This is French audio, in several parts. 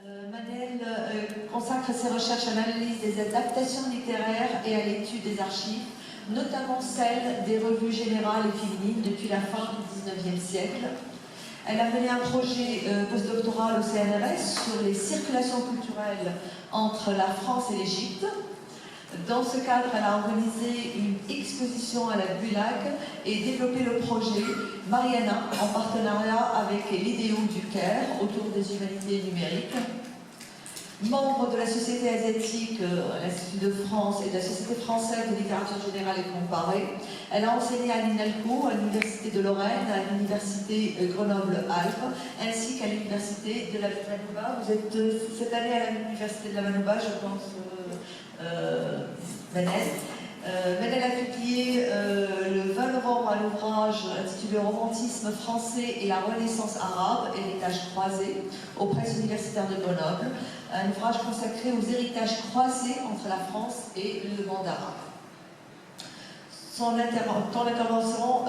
Manel consacre ses recherches à l'analyse des adaptations littéraires et à l'étude des archives, notamment celles des revues générales et féminines depuis la fin du XIXe siècle. Elle a mené un projet postdoctoral au CNRS sur les circulations culturelles entre la France et l'Égypte. Dans ce cadre, elle a organisé une exposition à la BULAC et développé le projet Mariana en partenariat avec l'IDEO du Caire autour des humanités numériques. Membre de la Société asiatique, l'Institut de France et de la Société française de littérature générale et comparée, elle a enseigné à l'INALCO, à l'Université de Lorraine, à l'Université Grenoble-Alpes, ainsi qu'à l'Université de la Manouba. Vous êtes cette année à l'Université de la Manouba, je pense, Manel. Manel a publié le 20 novembre un ouvrage intitulé Romantisme français et la Renaissance arabe, héritage croisé, aux presses universitaires de Grenoble, un ouvrage consacré aux héritages croisés entre la France et le monde arabe. Son intervention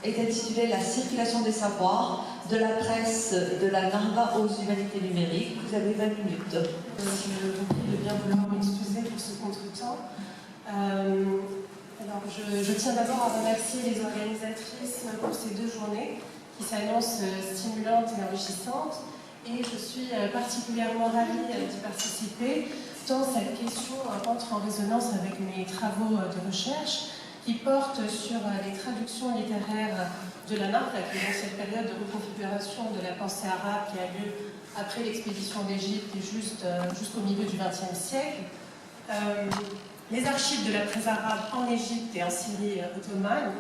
est intitulée La circulation des savoirs, de la presse de la Narva aux humanités numériques. Vous avez 20 minutes. Je vous prie de bien vouloir m'excuser pour ce contretemps. Alors, je tiens d'abord à remercier les organisatrices pour ces 2 journées qui s'annoncent stimulantes et enrichissantes. Et je suis particulièrement ravie d'y participer, tant cette question entre en résonance avec mes travaux de recherche qui portent sur les traductions littéraires de la Narva, qui est dans cette période de reconfiguration de la pensée arabe qui a lieu après l'expédition d'Égypte et jusqu'au milieu du XXe siècle. Les archives de la presse arabe en Égypte et en Syrie ottomane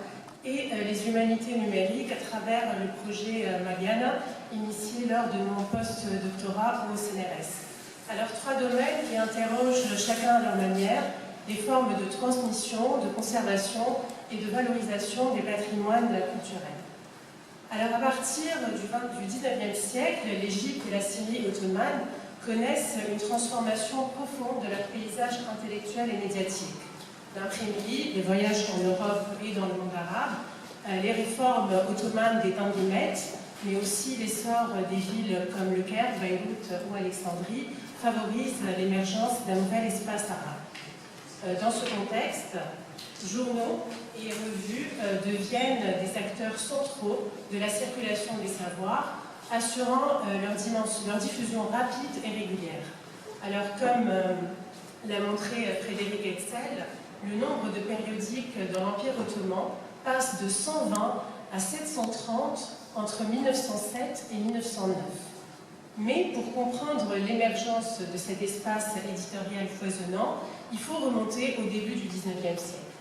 et les humanités numériques à travers le projet Mariana, initié lors de mon post-doctorat au CNRS. Alors 3 domaines qui interrogent chacun à leur manière des formes de transmission, de conservation et de valorisation des patrimoines culturels. Alors à partir du XIXe siècle, l'Égypte et la Syrie ottomane connaissent une transformation profonde de leur paysage intellectuel et médiatique. L'imprimerie, les voyages en Europe et dans le monde arabe, les réformes ottomanes des Tanzimat, mais aussi l'essor des villes comme Le Caire, Beyrouth ou Alexandrie, favorisent l'émergence d'un nouvel espace arabe. Dans ce contexte, journaux et revues deviennent des acteurs centraux de la circulation des savoirs, assurant leur diffusion rapide et régulière. Alors, comme l'a montré Frédéric Hetzel, le nombre de périodiques dans l'Empire ottoman passe de 120 à 730 entre 1907 et 1909. Mais pour comprendre l'émergence de cet espace éditorial foisonnant, il faut remonter au début du XIXe siècle.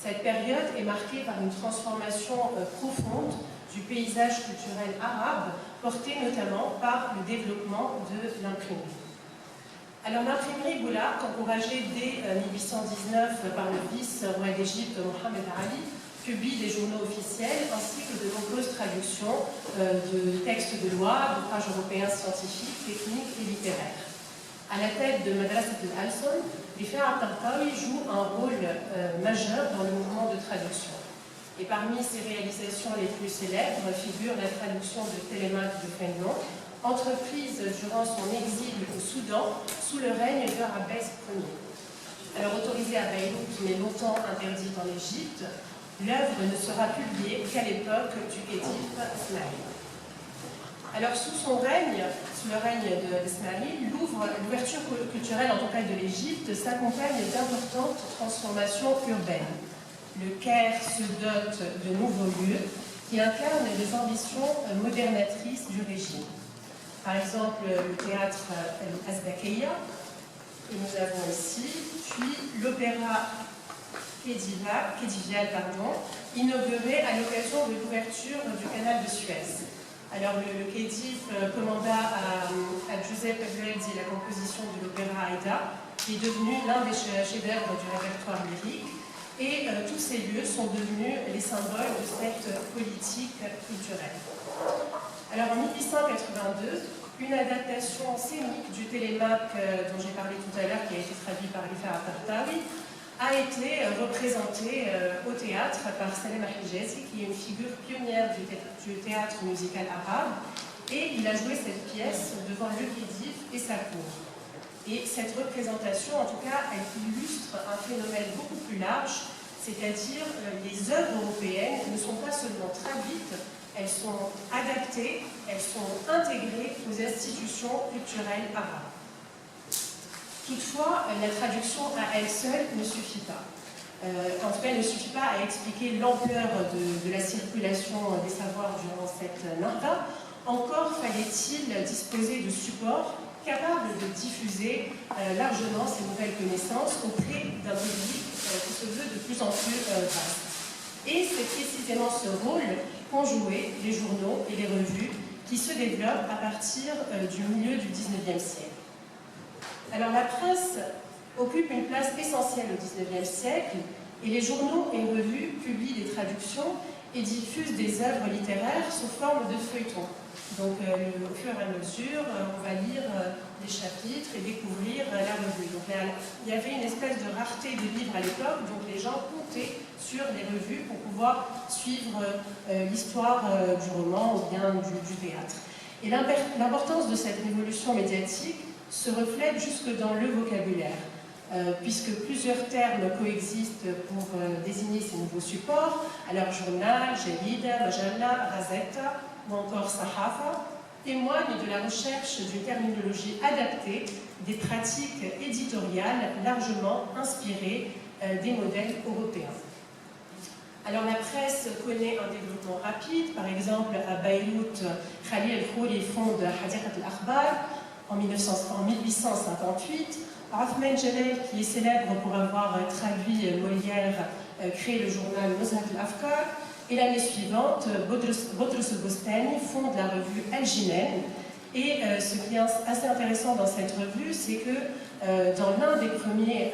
Cette période est marquée par une transformation profonde du paysage culturel arabe, porté notamment par le développement de l'imprimerie. Alors l'imprimerie Boulaq, encouragée dès 1819 par le vice-roi d'Égypte Mohamed Ali, publie des journaux officiels ainsi que de nombreuses traductions de textes de loi, d'ouvrages européens scientifiques, techniques et littéraires. À la tête de Madrasat al-Alson, Rifat al-Tartawi joue un rôle majeur dans le mouvement de traduction. Et parmi ses réalisations les plus célèbres figure la traduction de Télémaque de Fénelon, entreprise durant son exil au Soudan sous le règne de Ramsès Ier. Alors autorisée à Beyrouth mais longtemps interdite en Égypte, l'œuvre ne sera publiée qu'à l'époque du Khedive Ismaïl. Alors sous le règne d'Ismaïl, l'ouverture culturelle en tout cas de l'Égypte s'accompagne d'importantes transformations urbaines. Le Caire se dote de nouveaux lieux qui incarnent les ambitions modernatrices du régime. Par exemple, le théâtre Azbakeya, que nous avons ici, puis l'opéra Khedivial, inauguré à l'occasion de l'ouverture du canal de Suez. Alors le Khedive commanda à Giuseppe Verdi la composition de l'opéra Aïda, qui est devenu l'un des chefs-d'œuvre du répertoire lyrique, et tous ces lieux sont devenus les symboles de cette politique culturelle. Alors en 1882, une adaptation scénique du Télémaque dont j'ai parlé tout à l'heure, qui a été traduit par Rifat al-Tartawi, a été représentée au théâtre par Salem Hijazi, qui est une figure pionnière du théâtre musical arabe et il a joué cette pièce devant le Khedive et sa cour. Et cette représentation, en tout cas, elle illustre un phénomène beaucoup plus large, c'est-à-dire les œuvres européennes ne sont pas seulement traduites, elles sont adaptées, elles sont intégrées aux institutions culturelles arabes. Toutefois, la traduction à elle seule ne suffit pas. En tout cas, elle ne suffit pas à expliquer l'ampleur de la circulation des savoirs durant cette Nahda. Encore fallait-il disposer de supports capables de diffuser largement ces nouvelles connaissances auprès d'un public qui se veut de plus en plus vaste. Et c'est précisément ce rôle qu'ont joué les journaux et les revues qui se développent à partir du milieu du XIXe siècle. Alors la presse occupe une place essentielle au XIXe siècle et les journaux et revues publient des traductions et diffusent des œuvres littéraires sous forme de feuilletons. Donc au fur et à mesure, on va lire des chapitres et découvrir la revue. Donc il y avait une espèce de rareté des livres à l'époque, donc les gens comptaient sur les revues pour pouvoir suivre l'histoire du roman ou bien du théâtre. Et l'importance de cette révolution médiatique se reflète jusque dans le vocabulaire, puisque plusieurs termes coexistent pour désigner ces nouveaux supports, alors journal, jarida, majalla, gazeta ou encore sahafa, témoignent de la recherche d'une terminologie adaptée, des pratiques éditoriales largement inspirées des modèles européens. Alors la presse connaît un développement rapide, par exemple à Beyrouth, Khalil El-Khouri fonde Hadiqat al-Akhbar en 1858, Othman Jalal, qui est célèbre pour avoir traduit Molière, crée le journal Nuzhat al-Afkar, et l'année suivante, Boutros el-Bostani fonde la revue Al-Jimen. Et ce qui est assez intéressant dans cette revue, c'est que dans l'un des premiers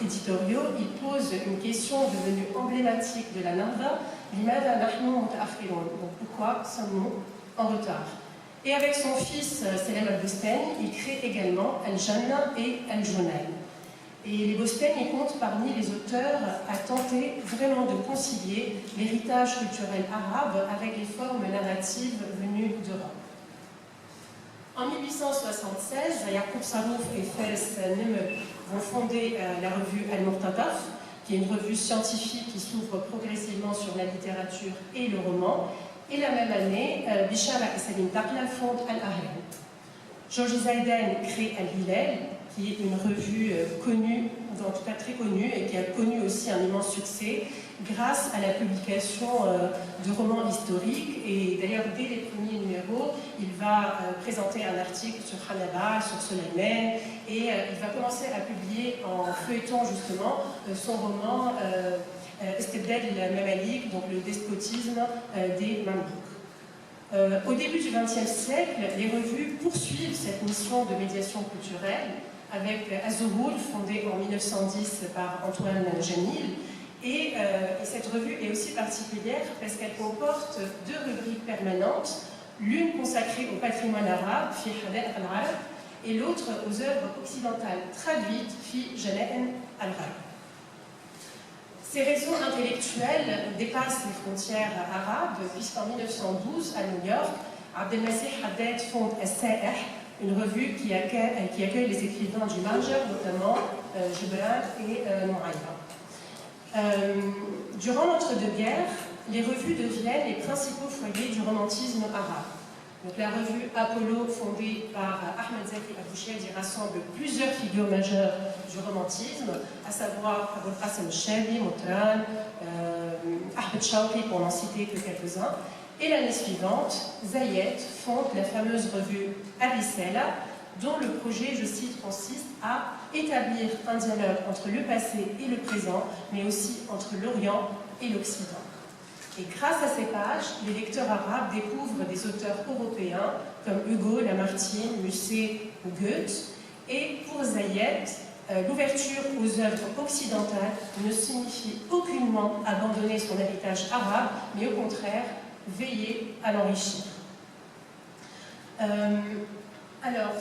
éditoriaux, il pose une question devenue emblématique de la Nahda, Limada nahnu muta'akhirun, donc pourquoi sommes-nous en retard? Et avec son fils Selim al-Bostani, il crée également Al-Jannah et Al-Junayn. Et les Bostani comptent parmi les auteurs à tenter vraiment de concilier l'héritage culturel arabe avec les formes narratives venues d'Europe. En 1876, Yaqub Sarouf et Fares Nemr vont fonder la revue Al-Muqtadaf, qui est une revue scientifique qui s'ouvre progressivement sur la littérature et le roman. Et la même année, Bishara et Salim Taqla fondent Al-Ahram. Georges Zayden crée Al-Hilal, qui est une revue connue, en tout cas très connue, et qui a connu aussi un immense succès grâce à la publication de romans historiques. Et d'ailleurs, dès les premiers numéros, il va présenter un article sur Hannibal, sur Sulayman, et il va commencer à publier en feuilleton justement son roman Istibdad al-Mamalik, donc le despotisme des Mamlouks. Au début du XXe siècle, les revues poursuivent cette mission de médiation culturelle avec Az-Zuhur, fondée en 1910 par Antoine Jamil. Et cette revue est aussi particulière parce qu'elle comporte deux rubriques permanentes, l'une consacrée au patrimoine arabe, Fi Hadith al-Arab, et l'autre aux œuvres occidentales traduites, Fi Jana'an al-Arab. Ces réseaux intellectuels dépassent les frontières arabes, puisqu'en 1912, à New York, Abdelmasih Haddad fonde As-Sa'ih, une revue qui accueille les écrivains du Marja, notamment Gibran et Noaïba. Durant l'entre-deux-guerres, les revues deviennent les principaux foyers du romantisme arabe. Donc, la revue Apollo, fondée par Ahmed Zaki Abouchedi, rassemble plusieurs figures majeures du romantisme, à savoir Abul Qasim al-Shabi, Motran, Ahmed Shawqi, pour n'en citer que quelques-uns. Et l'année suivante, Zayed fonde la fameuse revue Arisela, dont le projet, je cite, consiste à établir un dialogue entre le passé et le présent, mais aussi entre l'Orient et l'Occident. Et grâce à ces pages, les lecteurs arabes découvrent des auteurs européens comme Hugo, Lamartine, Musset ou Goethe. Et pour Zayed, l'ouverture aux œuvres occidentales ne signifie aucunement abandonner son héritage arabe, mais au contraire, veiller à l'enrichir. Alors,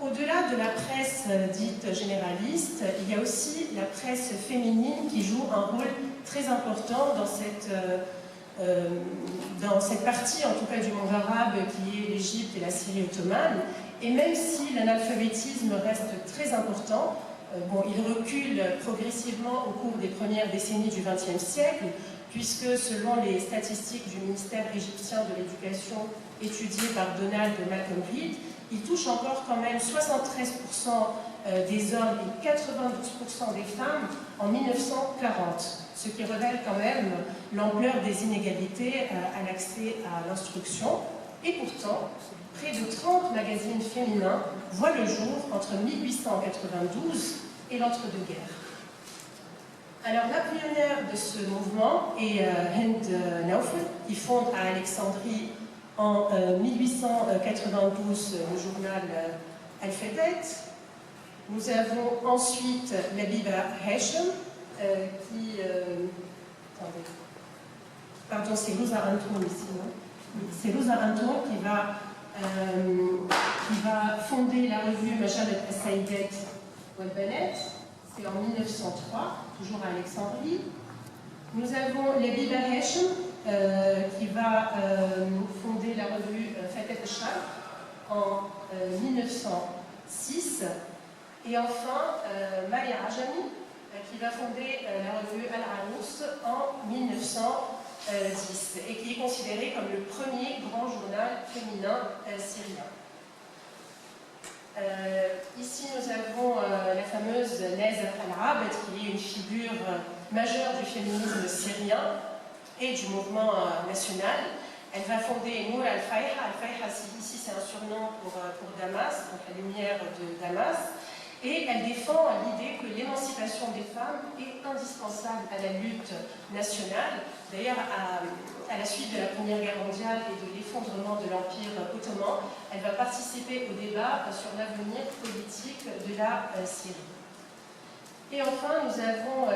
au-delà de la presse dite généraliste, il y a aussi la presse féminine qui joue un rôle très important dans cette dans cette partie, en tout cas du monde arabe, qui est l'Égypte et la Syrie ottomane. Et même si l'analphabétisme reste très important, il recule progressivement au cours des premières décennies du XXe siècle, puisque selon les statistiques du ministère égyptien de l'Éducation étudiées par Donald Malcolm Reed, il touche encore quand même 73% des hommes et 92% des femmes en 1940, ce qui révèle quand même l'ampleur des inégalités à l'accès à l'instruction. Et pourtant, près de 30 magazines féminins voient le jour entre 1892 et l'entre-deux-guerres. Alors, la pionnière de ce mouvement est Hind Naoufal, qui fonde à Alexandrie en 1892 le journal Al-Fadet. Nous avons ensuite Labiba Hachem, qui... pardon, c'est Louza Antoun ici, non? C'est Louza Antoun qui va fonder la revue Majalet As-Saïdet Wal-Banet. C'est en 1903, toujours à Alexandrie. Nous avons Labiba Hachem, qui va fonder la revue Fatet Al-Shar en 1906. Et enfin, Maya Ajami, qui va fonder la revue Al-Anous en 1910, et qui est considéré comme le premier grand journal féminin syrien. Ici, nous avons la fameuse Nazr al-Abed, qui est une figure majeure du féminisme syrien et du mouvement national. Elle va fonder Nour al-Fayha. Al-Fayha, ici, c'est un surnom pour Damas, donc la lumière de Damas. Et elle défend l'idée que l'émancipation des femmes est indispensable à la lutte nationale. D'ailleurs, à la suite de la Première Guerre mondiale et de l'effondrement de l'Empire ottoman, elle va participer au débat sur l'avenir politique de la Syrie. Et enfin, nous avons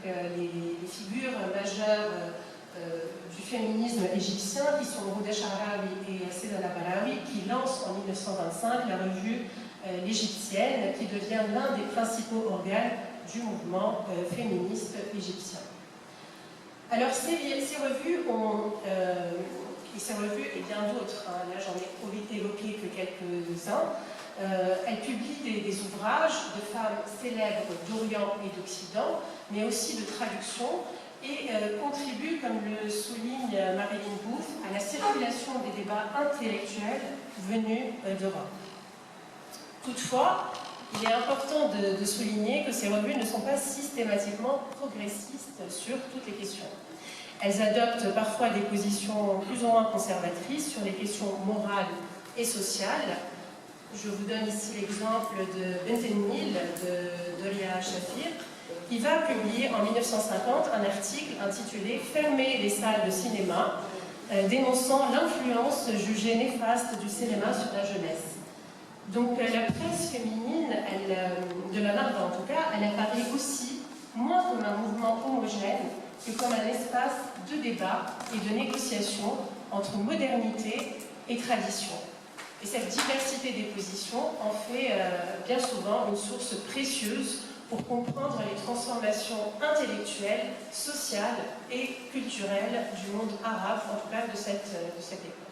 les figures majeures du féminisme égyptien, qui sont Rouda Sha'rawi et Sedana Barawi, qui lancent en 1925 la revue l'Égyptienne, qui devient l'un des principaux organes du mouvement féministe égyptien. Alors ces revues et ces revues et bien d'autres, là j'en ai évoqué que quelques-uns, elles publient des ouvrages de femmes célèbres d'Orient et d'Occident, mais aussi de traduction, et contribuent, comme le souligne Marilyn Booth, à la circulation des débats intellectuels venus d'Europe. Toutefois, il est important de souligner que ces revues ne sont pas systématiquement progressistes sur toutes les questions. Elles adoptent parfois des positions plus ou moins conservatrices sur les questions morales et sociales. Je vous donne ici l'exemple de Bentenil, de Doria Shafir, qui va publier en 1950 un article intitulé « Fermer les salles de cinéma », dénonçant l'influence jugée néfaste du cinéma sur la jeunesse. Donc la presse féminine, de la Narda en tout cas, elle apparaît aussi moins comme un mouvement homogène que comme un espace de débat et de négociation entre modernité et tradition. Et cette diversité des positions en fait bien souvent une source précieuse pour comprendre les transformations intellectuelles, sociales et culturelles du monde arabe, en tout cas de cette époque.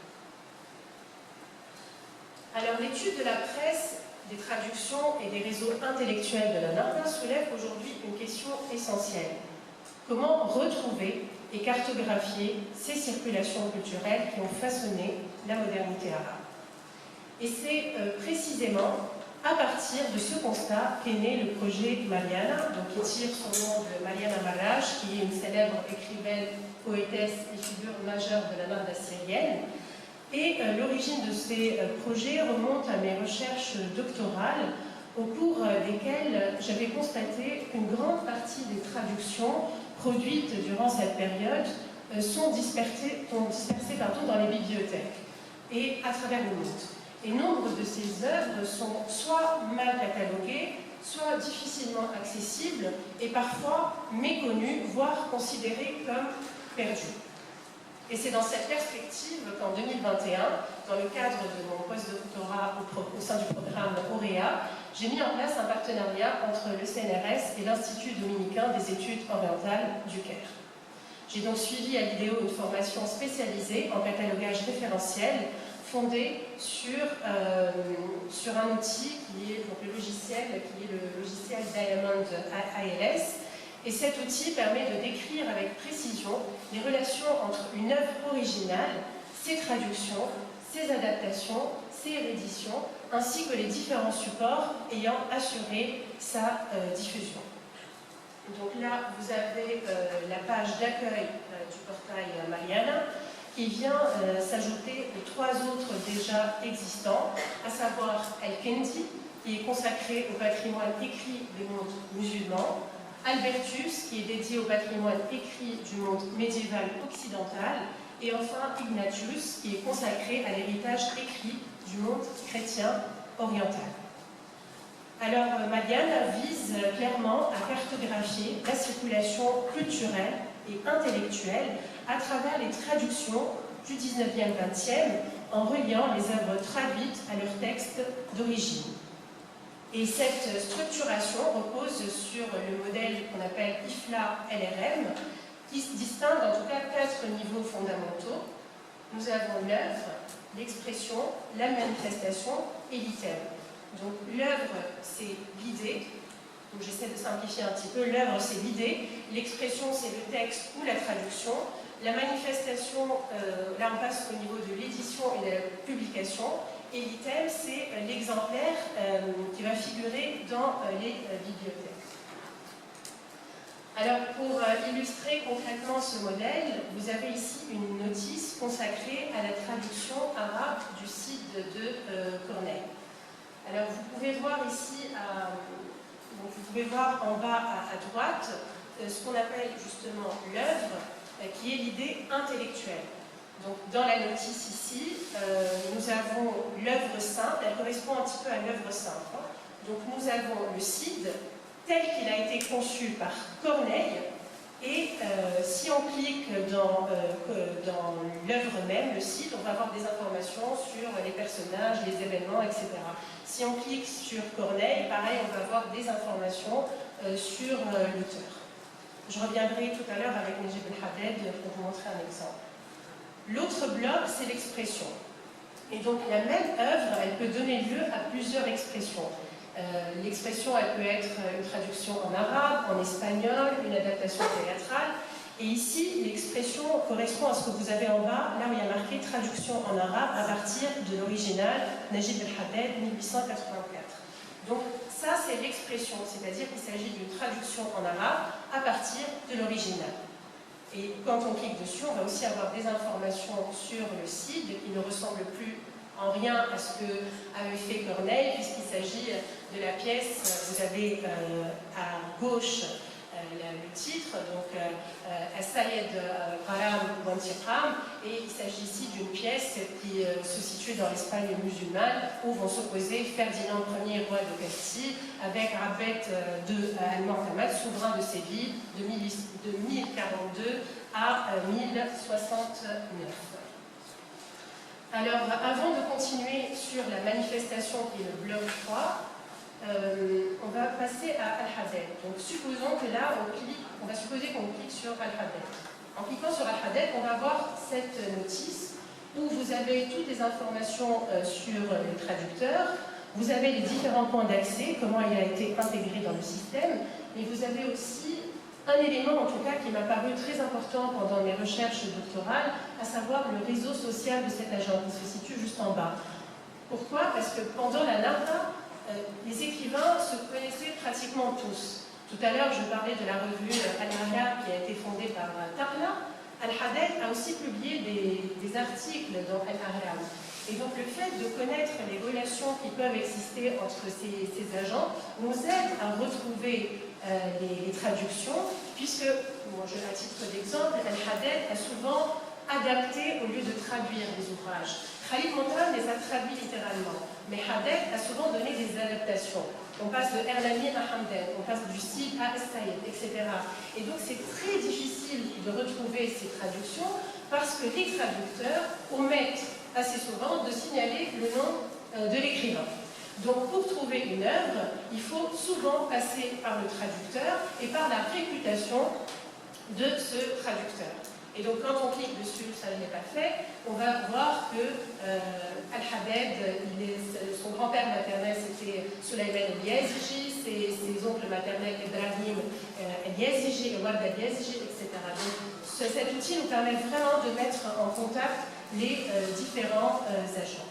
Alors, l'étude de la presse, des traductions et des réseaux intellectuels de la Narda soulève aujourd'hui une question essentielle. Comment retrouver et cartographier ces circulations culturelles qui ont façonné la modernité arabe? Et c'est précisément à partir de ce constat qu'est né le projet Mariana, donc qui tire son nom de Mariana Marraj, qui est une célèbre écrivaine, poétesse et figure majeure de la Narda syrienne. Et l'origine de ces projets remonte à mes recherches doctorales, au cours desquelles j'avais constaté qu'une grande partie des traductions produites durant cette période sont dispersées dans les bibliothèques et à travers le monde. Et nombre de ces œuvres sont soit mal cataloguées, soit difficilement accessibles et parfois méconnues, voire considérées comme perdues. Et c'est dans cette perspective qu'en 2021, dans le cadre de mon postdoctorat au sein du programme Auréa, j'ai mis en place un partenariat entre le CNRS et l'Institut dominicain des études orientales du Caire. J'ai donc suivi à l'IDEO une formation spécialisée en catalogage référentiel fondée sur un outil qui est donc le logiciel Diamond ALS. Et cet outil permet de décrire avec précision les relations entre une œuvre originale, ses traductions, ses adaptations, ses rééditions, ainsi que les différents supports ayant assuré sa diffusion. Donc là, vous avez la page d'accueil du portail Mariana qui vient s'ajouter aux 3 autres déjà existants, à savoir El-Kendi, qui est consacré au patrimoine écrit du monde musulman, Albertus, qui est dédié au patrimoine écrit du monde médiéval occidental, et enfin Ignatius, qui est consacré à l'héritage écrit du monde chrétien oriental. Alors, Mariana vise clairement à cartographier la circulation culturelle et intellectuelle à travers les traductions du 19e-20e en reliant les œuvres traduites à leur texte d'origine. Et cette structuration repose sur le modèle qu'on appelle IFLA-LRM, qui se distingue en tout cas 4 niveaux fondamentaux. Nous avons l'œuvre, l'expression, la manifestation et l'item. Donc l'œuvre, c'est l'idée. Donc j'essaie de simplifier un petit peu. L'œuvre, c'est l'idée. L'expression, c'est le texte ou la traduction. La manifestation, là on passe au niveau de l'édition et de la publication. Et l'item, c'est l'exemplaire qui va figurer dans les bibliothèques. Alors, pour illustrer concrètement ce modèle, vous avez ici une notice consacrée à la traduction arabe du Cid de Corneille. Alors, vous pouvez voir ici, donc vous pouvez voir en bas à droite ce qu'on appelle justement l'œuvre, qui est l'idée intellectuelle. Donc, dans la notice ici, nous avons l'œuvre simple, elle correspond un petit peu à l'œuvre simple. Donc, nous avons le Cid tel qu'il a été conçu par Corneille, et si on clique dans l'œuvre même, le Cid, on va avoir des informations sur les personnages, les événements, etc. Si on clique sur Corneille, pareil, on va avoir des informations sur l'auteur. Je reviendrai tout à l'heure avec Najib El-Haddad pour vous montrer un exemple. L'autre bloc, c'est l'expression. Et donc la même œuvre, elle peut donner lieu à plusieurs expressions. L'expression, elle peut être une traduction en arabe, en espagnol, une adaptation théâtrale. Et ici, l'expression correspond à ce que vous avez en bas, là où il y a marqué traduction en arabe à partir de l'original Najib El-Haddad 1884. Donc ça, c'est l'expression, c'est-à-dire qu'il s'agit d'une traduction en arabe à partir de l'original. Et quand on clique dessus, on va aussi avoir des informations sur le Cid qui ne ressemble plus en rien à ce qu'avait fait Corneille, puisqu'il s'agit de la pièce, vous avez à gauche le titre, donc As-Sayed Qaram ou Antiqam, et il s'agit ici d'une pièce qui se situe dans l'Espagne musulmane, où vont s'opposer Ferdinand Ier, roi de Castille, avec Rabet de Al-Mu'tamad, souverain de Séville, de 1042 à 1069. Alors, avant de continuer sur la manifestation qui est le bloc 3, on va passer à Al-Haddad. Donc, supposons que là, on va supposer qu'on clique sur Al-Haddad. En cliquant sur Al-Haddad, on va voir cette notice où vous avez toutes les informations sur le traducteur, vous avez les différents points d'accès, comment il a été intégré dans le système, et vous avez aussi un élément, en tout cas, qui m'a paru très important pendant mes recherches doctorales, à savoir le réseau social de cet agent, qui se situe juste en bas. Pourquoi? Parce que pendant la Nahda, les écrivains se connaissaient pratiquement tous. Tout à l'heure, je parlais de la revue Al-Mahya qui a été fondée par Taqla. Al-Haddad a aussi publié des articles dans Al-Ahram. Et donc le fait de connaître les relations qui peuvent exister entre ces agents nous aide à retrouver les traductions, puisque, à titre d'exemple, Al-Haddad a souvent adapté au lieu de traduire les ouvrages. Khalid Montan les a traduits littéralement, mais Haddad a souvent donné des adaptations. On passe de Erlani à Hamdan, on passe du Cid à As-Sayed, etc. Et donc c'est très difficile de retrouver ces traductions parce que les traducteurs omettent assez souvent de signaler le nom de l'écrivain. Donc pour trouver une œuvre, il faut souvent passer par le traducteur et par la réputation de ce traducteur. Et donc quand on clique dessus, ça n'est pas fait, on va voir que Al-Habed, son grand-père maternel c'était Sulayman el-Yazigi, ses oncles maternels Ibrahim el-Yazigi, Wad el-Yazigi, etc. Donc cet outil nous permet vraiment de mettre en contact les différents agents.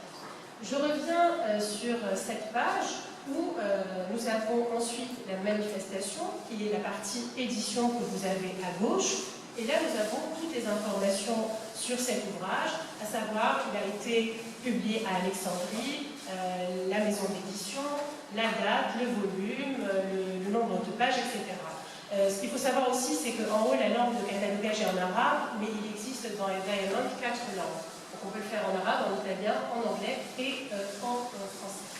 Je reviens sur cette page où nous avons ensuite la manifestation, qui est la partie édition que vous avez à gauche. Et là, nous avons toutes les informations sur cet ouvrage, à savoir qu'il a été publié à Alexandrie, la maison d'édition, la date, le volume, le nombre de pages, etc. Ce qu'il faut savoir aussi, c'est qu'en haut, la langue de catalogage est en arabe, mais il existe dans les Diamond 4 langues. Donc on peut le faire en arabe, en italien, en anglais et en français.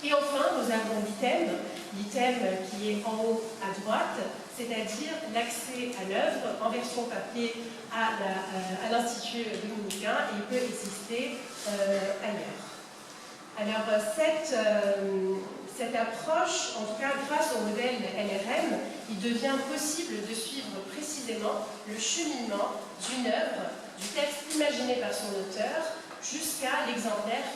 Et enfin, nous avons l'item qui est en haut à droite, c'est-à-dire l'accès à l'œuvre en version papier à l'Institut dominicain, et il peut exister ailleurs. Alors cette approche, en tout cas grâce au modèle LRM, il devient possible de suivre précisément le cheminement d'une œuvre, du texte imaginé par son auteur, jusqu'à l'exemplaire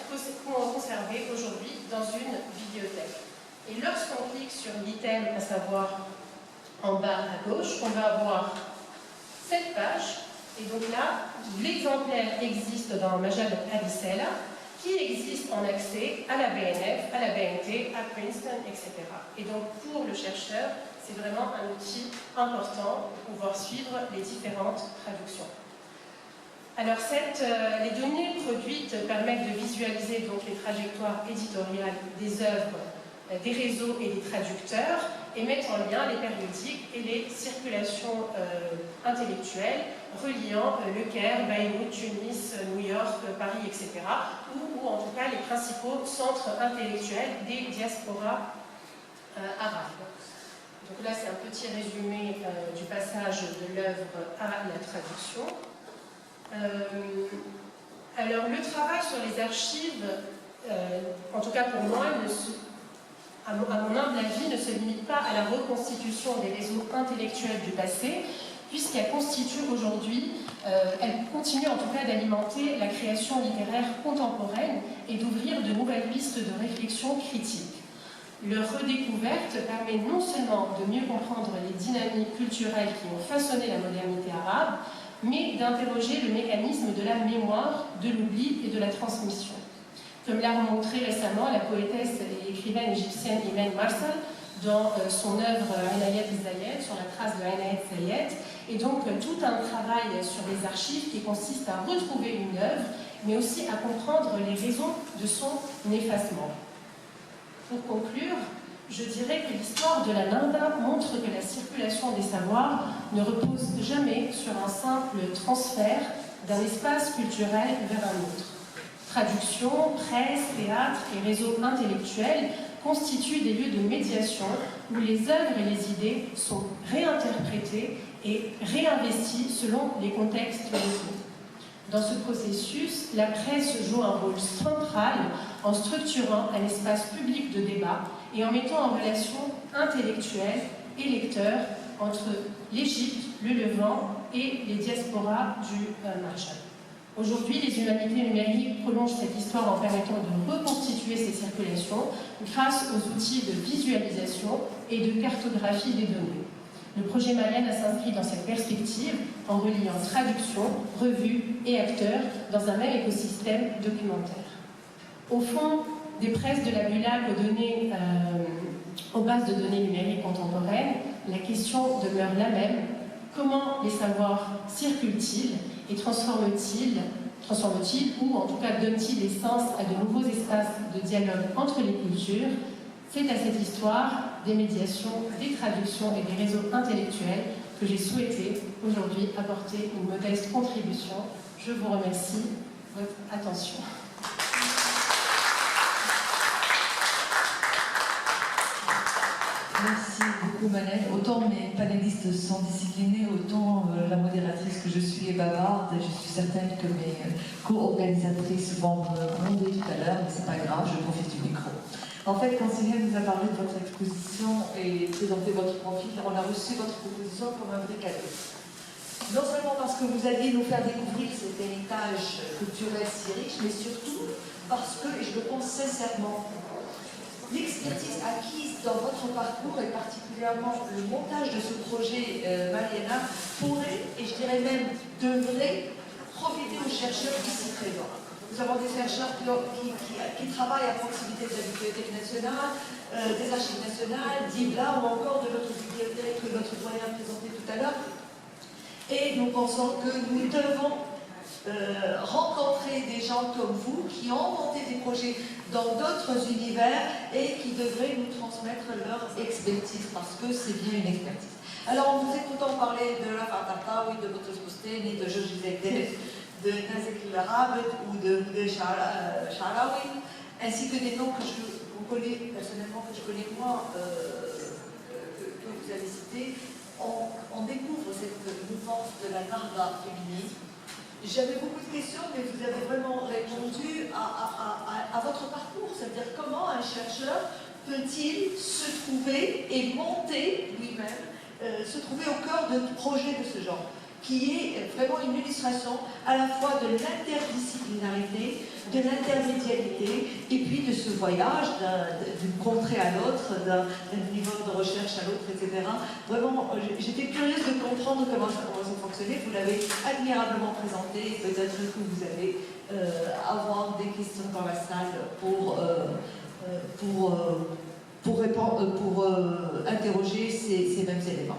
conservé aujourd'hui dans une bibliothèque. Et lorsqu'on clique sur l'item, à savoir en bas à gauche, on va avoir cette page, et donc là, l'exemplaire existe dans Majad Abissela, qui existe en accès à la BNF, à la BNT, à Princeton, etc. Et donc pour le chercheur, c'est vraiment un outil important pour pouvoir suivre les différentes traductions. Alors les données produites permettent de visualiser donc les trajectoires éditoriales des œuvres, des réseaux et des traducteurs, et mettre en lien les périodiques et les circulations intellectuelles reliant Le Caire, Beyrouth, Tunis, New York, Paris, etc. Ou en tout cas les principaux centres intellectuels des diasporas arabes. Donc là c'est un petit résumé du passage de l'œuvre à la traduction. Alors le travail sur les archives, en tout cas pour moi, à mon humble avis, ne se limite pas à la reconstitution des réseaux intellectuels du passé, puisqu'elle constitue aujourd'hui, elle continue en tout cas d'alimenter la création littéraire contemporaine et d'ouvrir de nouvelles pistes de réflexion critique. Leur redécouverte permet non seulement de mieux comprendre les dynamiques culturelles qui ont façonné la modernité arabe, mais d'interroger le mécanisme de la mémoire, de l'oubli et de la transmission. Comme l'a montré récemment la poétesse et écrivaine égyptienne Imen Marsal dans son œuvre Inayat Zayed, sur la trace de Inayat Zayed, et donc tout un travail sur les archives qui consiste à retrouver une œuvre, mais aussi à comprendre les raisons de son effacement. Pour conclure, je dirais que l'histoire de la Linda montre que la circulation des savoirs ne repose jamais sur un simple transfert d'un espace culturel vers un autre. Traduction, presse, théâtre et réseaux intellectuels constituent des lieux de médiation où les œuvres et les idées sont réinterprétées et réinvesties selon les contextes locaux. Dans ce processus, la presse joue un rôle central en structurant un espace public de débat et en mettant en relation intellectuels et lecteurs entre l'Égypte, le Levant et les diasporas du Maghreb. Aujourd'hui, les humanités numériques prolongent cette histoire en permettant de reconstituer ces circulations grâce aux outils de visualisation et de cartographie des données. Le projet Marianne s'inscrit dans cette perspective en reliant traduction, revues et acteurs dans un même écosystème documentaire. Au fond des presses de la BULAC aux bases de données numériques contemporaines, la question demeure la même. Comment les savoirs circulent-ils et transforment-ils ou en tout cas donnent-ils essence à de nouveaux espaces de dialogue entre les cultures? C'est à cette histoire des médiations, des traductions et des réseaux intellectuels que j'ai souhaité aujourd'hui apporter une modeste contribution. Je vous remercie de votre attention. Merci beaucoup Manel. Autant mes panélistes sont disciplinés, autant la modératrice que je suis est bavarde. Je suis certaine que mes co-organisatrices vont me gronder tout à l'heure, mais c'est pas grave, je profite du micro. En fait, quand Céline nous a parlé de votre exposition et présenté votre profil, on a reçu votre proposition comme un vrai cadeau. Non seulement parce que vous alliez nous faire découvrir cet héritage culturel si riche, mais surtout parce que, et je le pense sincèrement, l'expertise acquise dans votre parcours et particulièrement le montage de ce projet Mariana pourrait, et je dirais même devrait, profiter aux chercheurs ici présents. Nous avons des chercheurs qui travaillent à proximité de la Bibliothèque nationale, des Archives nationales, d'IBLA ou encore de notre bibliothèque que notre doyen a présenté tout à l'heure. Et nous pensons que nous devons rencontrer des gens comme vous qui ont monté des projets dans d'autres univers et qui devraient nous transmettre leur expertise parce que c'est bien une expertise. Alors, en vous écoutant parler de la Fatata, de Boutros Boutros-Ghali, de Georges Zegdef, de Nazek El-Rabet ou de Sha'rawi, ainsi que des noms que vous connaissez personnellement, que je connais moi, que vous avez cités, on découvre cette mouvance de la narda féminine. J'avais beaucoup de questions, mais vous avez vraiment répondu à votre parcours, c'est-à-dire comment un chercheur peut-il se trouver et monter lui-même, se trouver au cœur d'un projet de ce genre, qui est vraiment une illustration à la fois de l'interdisciplinarité, de l'intermédiarité, et puis de ce voyage d'une contrée à l'autre, d'un niveau de recherche à l'autre, etc. Vraiment, j'étais curieuse de comprendre comment ça fonctionnait. Vous l'avez admirablement présenté. Peut-être que vous allez avoir des questions dans la salle pour interroger ces mêmes éléments.